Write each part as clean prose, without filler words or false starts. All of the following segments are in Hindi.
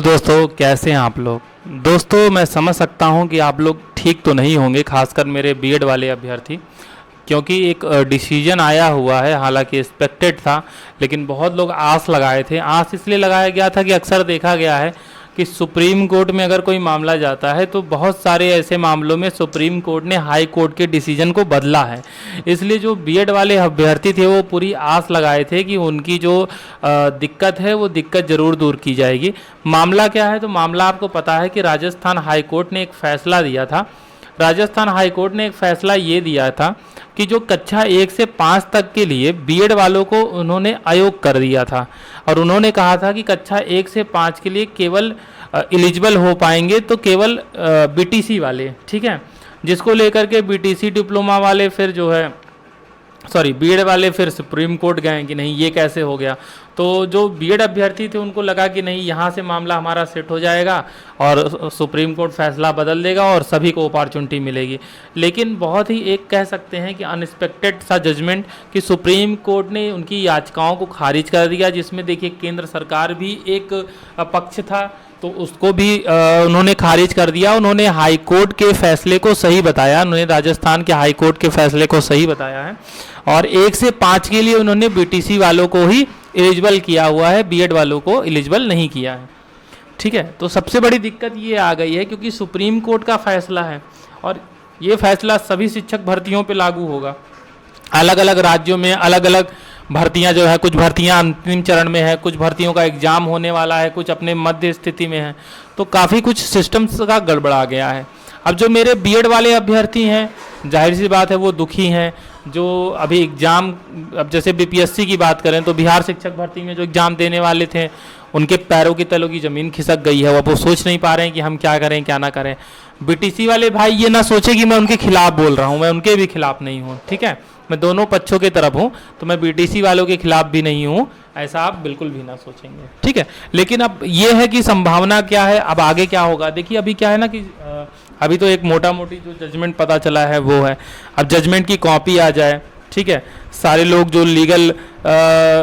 दोस्तों कैसे हैं आप लोग। दोस्तों मैं समझ सकता हूं कि आप लोग ठीक तो नहीं होंगे, खासकर मेरे बीएड वाले अभ्यर्थी, क्योंकि एक डिसीजन आया हुआ है। हालांकि एक्सपेक्टेड था, लेकिन बहुत लोग आस लगाए थे। आस इसलिए लगाया गया था कि अक्सर देखा गया है कि सुप्रीम कोर्ट में अगर कोई मामला जाता है तो बहुत सारे ऐसे मामलों में सुप्रीम कोर्ट ने हाई कोर्ट के डिसीजन को बदला है। इसलिए जो बीएड वाले अभ्यर्थी थे वो पूरी आस लगाए थे कि उनकी जो दिक्कत है वो दिक्कत ज़रूर दूर की जाएगी। मामला क्या है, तो मामला आपको पता है कि राजस्थान हाई कोर्ट ने एक फ़ैसला दिया था। राजस्थान हाई कोर्ट ने एक फ़ैसला ये दिया था कि जो कक्षा 1 से 5 तक के लिए बीएड वालों को उन्होंने अयोग कर दिया था, और उन्होंने कहा था कि कक्षा 1 से 5 के लिए केवल एलिजिबल हो पाएंगे तो केवल बीटीसी वाले, ठीक है। जिसको लेकर के बीटीसी डिप्लोमा वाले फिर जो है बीएड वाले फिर सुप्रीम कोर्ट गए कि नहीं ये कैसे हो गया। तो जो बीएड अभ्यर्थी थे उनको लगा कि नहीं यहाँ से मामला हमारा सेट हो जाएगा और सुप्रीम कोर्ट फैसला बदल देगा और सभी को अपॉर्चुनिटी मिलेगी। लेकिन बहुत ही एक कह सकते हैं कि अनएक्सपेक्टेड सा जजमेंट कि सुप्रीम कोर्ट ने उनकी याचिकाओं को खारिज कर दिया, जिसमें देखिए केंद्र सरकार भी एक पक्ष था, तो उसको भी उन्होंने खारिज कर दिया। उन्होंने हाई कोर्ट के फैसले को सही बताया, उन्होंने राजस्थान के हाई कोर्ट के फैसले को सही बताया है, और 1 से 5 के लिए उन्होंने बीटीसी वालों को ही एलिजिबल किया हुआ है, बीएड वालों को एलिजिबल नहीं किया है, ठीक है। तो सबसे बड़ी दिक्कत ये आ गई है क्योंकि सुप्रीम कोर्ट का फैसला है और ये फैसला सभी शिक्षक भर्तियों पे लागू होगा। अलग अलग राज्यों में अलग अलग भर्तियां जो है, कुछ भर्तियां अंतिम चरण में है, कुछ भर्तियों का एग्जाम होने वाला है, कुछ अपने मध्य स्थिति में है, तो काफ़ी कुछ सिस्टम्स का गड़बड़ा गया है। अब जो मेरे बीएड वाले अभ्यर्थी हैं, जाहिर सी बात है वो दुखी हैं। जो अभी एग्ज़ाम, अब जैसे बीपीएससी की बात करें तो बिहार शिक्षक भर्ती में जो एग्ज़ाम देने वाले थे उनके पैरों की तलों की ज़मीन खिसक गई है। वो सोच नहीं पा रहे हैं कि हम क्या करें क्या ना करें। बीटीसी वाले भाई ये ना सोचे कि मैं उनके खिलाफ बोल रहा हूँ, मैं उनके भी खिलाफ नहीं हूँ, ठीक है। मैं दोनों पक्षों की तरफ हूँ, तो मैं बीटीसी वालों के खिलाफ भी नहीं हूँ, ऐसा आप बिल्कुल भी ना सोचेंगे, ठीक है। लेकिन अब ये है कि संभावना क्या है, अब आगे क्या होगा। देखिए अभी क्या है ना कि अभी तो एक मोटा मोटी जो जजमेंट पता चला है वो है, अब जजमेंट की कॉपी आ जाए, ठीक है। सारे लोग जो लीगल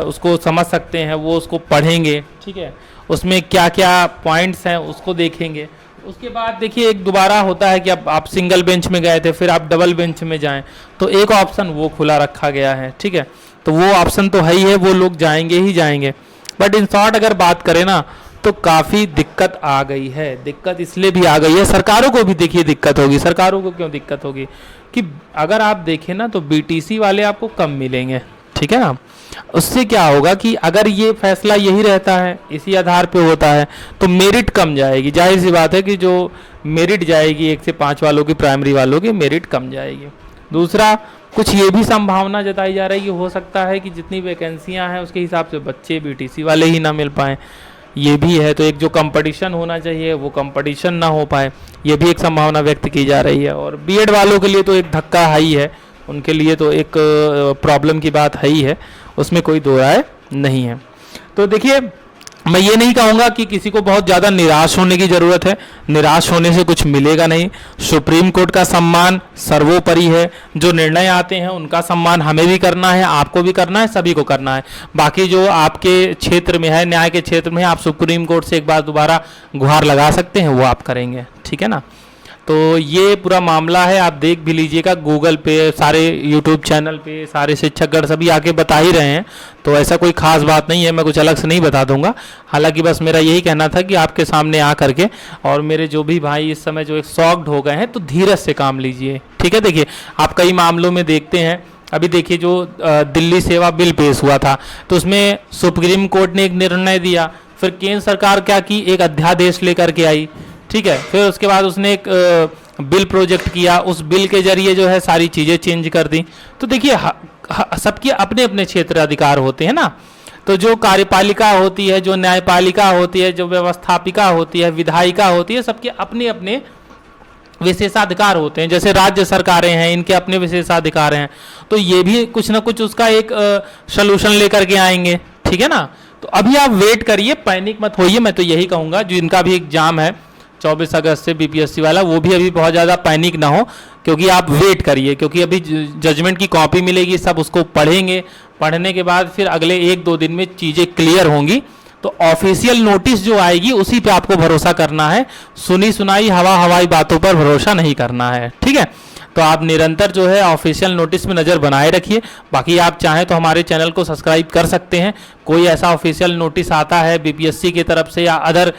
उसको समझ सकते हैं वो उसको पढ़ेंगे, ठीक है। उसमें क्या क्या पॉइंट्स हैं उसको देखेंगे। उसके बाद देखिए एक दोबारा होता है कि अब आप सिंगल बेंच में गए थे, फिर आप डबल बेंच में जाएं, तो एक ऑप्शन वो खुला रखा गया है, ठीक है। तो वो ऑप्शन तो है ही है, वो लोग जाएंगे ही जाएंगे। बट इन शॉर्ट अगर बात करें ना तो काफ़ी दिक्कत आ गई है। दिक्कत इसलिए भी आ गई है, सरकारों को भी देखिए दिक्कत होगी। सरकारों को क्यों दिक्कत होगी कि अगर आप देखें ना तो बीटीसी वाले आपको कम मिलेंगे, ठीक है ना। उससे क्या होगा कि अगर ये फैसला यही रहता है, इसी आधार पे होता है, तो मेरिट कम जाएगी। जाहिर सी बात है कि जो मेरिट जाएगी 1 से 5 वालों की, प्राइमरी वालों की मेरिट कम जाएगी। दूसरा, कुछ ये भी संभावना जताई जा रही है कि हो सकता है कि जितनी वैकेंसियां हैं उसके हिसाब से बच्चे बीटीसी वाले ही ना मिल पाएँ, ये भी है। तो एक जो कंपटीशन होना चाहिए वो कंपटीशन ना हो पाए, ये भी एक संभावना व्यक्त की जा रही है। और बीएड वालों के लिए तो एक धक्का है ही है, उनके लिए तो एक प्रॉब्लम की बात है ही है, उसमें कोई दो राय नहीं है। तो देखिए मैं ये नहीं कहूँगा कि किसी को बहुत ज़्यादा निराश होने की ज़रूरत है, निराश होने से कुछ मिलेगा नहीं। सुप्रीम कोर्ट का सम्मान सर्वोपरि है, जो निर्णय आते हैं उनका सम्मान हमें भी करना है, आपको भी करना है, सभी को करना है। बाकी जो आपके क्षेत्र में है, न्याय के क्षेत्र में है, आप सुप्रीम कोर्ट से एक बार दोबारा गुहार लगा सकते हैं, वो आप करेंगे, ठीक है ना। तो ये पूरा मामला है, आप देख भी लीजिएगा गूगल पे, सारे यूट्यूब चैनल पे सारे शिक्षकगण सभी आके बता ही रहे हैं। तो ऐसा कोई खास बात नहीं है, मैं कुछ अलग से नहीं बता दूंगा। हालांकि बस मेरा यही कहना था कि आपके सामने आ करके, और मेरे जो भी भाई इस समय जो एक शॉक्ड हो गए हैं, तो धीरज से काम लीजिए, ठीक है। देखिए आप कई मामलों में देखते हैं, अभी देखिए जो दिल्ली सेवा बिल पेश हुआ था तो उसमें सुप्रीम कोर्ट ने एक निर्णय दिया, फिर केंद्र सरकार क्या की, एक अध्यादेश लेकर के आई, ठीक है। फिर उसके बाद उसने एक बिल प्रोजेक्ट किया, उस बिल के जरिए जो है सारी चीज़ें चेंज कर दी। तो देखिए सबके अपने अपने क्षेत्र अधिकार होते हैं ना। तो जो कार्यपालिका होती है, जो न्यायपालिका होती है, जो व्यवस्थापिका होती है, विधायिका होती है, सबके अपने अपने विशेषाधिकार होते हैं। जैसे राज्य सरकारें हैं, इनके अपने विशेषाधिकार हैं, तो ये भी कुछ ना कुछ उसका एक सलूशन लेकर के आएंगे, ठीक है ना। तो अभी आप वेट करिए, पैनिक मत होइए, मैं तो यही कहूँगा। जो इनका भी एग्जाम है 24 अगस्त से बीपीएससी वाला, वो भी अभी बहुत ज़्यादा पैनिक ना हो, क्योंकि आप वेट करिए, क्योंकि अभी जजमेंट की कॉपी मिलेगी, सब उसको पढ़ेंगे, पढ़ने के बाद फिर अगले 1-2 दिन में चीज़ें क्लियर होंगी, तो ऑफिशियल नोटिस जो आएगी उसी पे आपको भरोसा करना है, सुनी सुनाई हवाई बातों पर भरोसा नहीं करना है, ठीक है। तो आप निरंतर जो है ऑफिशियल नोटिस में नज़र बनाए रखिए। बाकी आप चाहें तो हमारे चैनल को सब्सक्राइब कर सकते हैं, कोई ऐसा ऑफिशियल नोटिस आता है बीपीएससी की तरफ से या अदर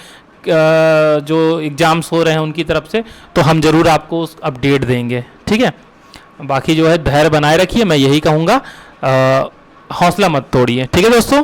जो एग्ज़ाम्स हो रहे हैं उनकी तरफ से, तो हम ज़रूर आपको अपडेट देंगे, ठीक है। बाकी जो है धैर्य बनाए रखिए, मैं यही कहूँगा, हौसला मत तोड़िए, ठीक है दोस्तों।